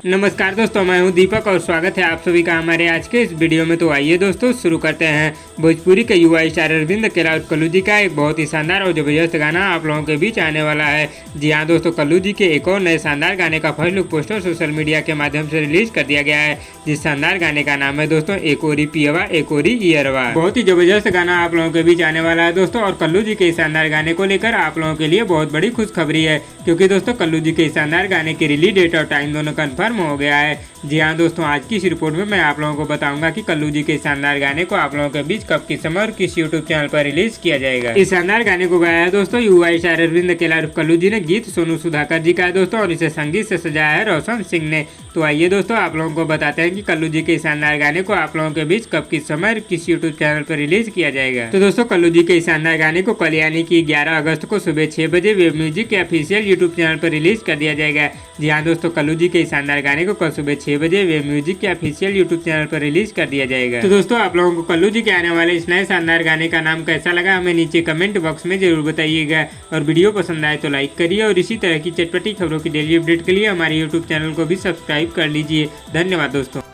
नमस्कार दोस्तों, मैं हूं दीपक और स्वागत है आप सभी का हमारे आज के इस वीडियो में। तो आइए दोस्तों शुरू करते हैं। भोजपुरी के युवा स्टार अरविंद अकेला और कल्लू जी का एक बहुत ही शानदार और जबरदस्त गाना आप लोगों के बीच आने वाला है। जी हाँ दोस्तों, कल्लू जी के एक और नए शानदार गाने का first look poster social media के माध्यम से रिलीज कर दिया गया है। जिस शानदार गाने का नाम है दोस्तों एक ओरी पियवा एक ओरी ईयरवा। बहुत ही जबरदस्त गाना आप लोगों के बीच आने वाला है दोस्तों। और कल्लू जी के शानदार गाने को लेकर आप लोगों के लिए बहुत बड़ी खुशखबरी है, क्योंकि दोस्तों कल्लू जी के शानदार गाने की रिलीज डेट और टाइम दोनों कंफर्म हो गया है। जी हाँ दोस्तों, आज की इस रिपोर्ट में मैं आप लोगों को बताऊंगा कि कल्लू जी के शानदार गाने को आप लोगों के बीच कब, किस समय और किस यूट्यूब चैनल पर रिलीज किया जाएगा। इस शानदार गाने को गाया है दोस्तों युवा स्टार अरविंद अकेला और कल्लू जी ने। गीत सोनू सुधाकर जी का है दोस्तों और इसे संगीत से सजाया है रोशन सिंह ने। तो आइए दोस्तों आप लोगों को बताते हैं कि कल्लू जी के शानदार गाने को आप लोगों के बीच कब, किस समय और किस यूट्यूब चैनल पर रिलीज किया जाएगा। तो दोस्तों कल्लू जी के शानदार गाने को कल यानी कि 11 अगस्त को सुबह 6 बजे वेब म्यूजिक के ऑफिशियल यूट्यूब चैनल पर रिलीज कर दिया जाएगा। जी हाँ दोस्तों, कल्लू जी के शानदार गाने को कल सुबह 6 बजे वेब म्यूजिक के ऑफिशियल यूट्यूब चैनल पर रिलीज कर दिया जाएगा। तो दोस्तों आप लोगों को कल्लू जी के आने वाले इस नए शानदार गाने का नाम कैसा लगा हमें नीचे कमेंट बॉक्स में जरूर बताइएगा। और वीडियो पसंद आए तो लाइक करिए और इसी तरह की चटपटी खबरों की डेली अपडेट के लिए हमारे यूट्यूब चैनल को भी सब्सक्राइब कर लीजिए। धन्यवाद दोस्तों।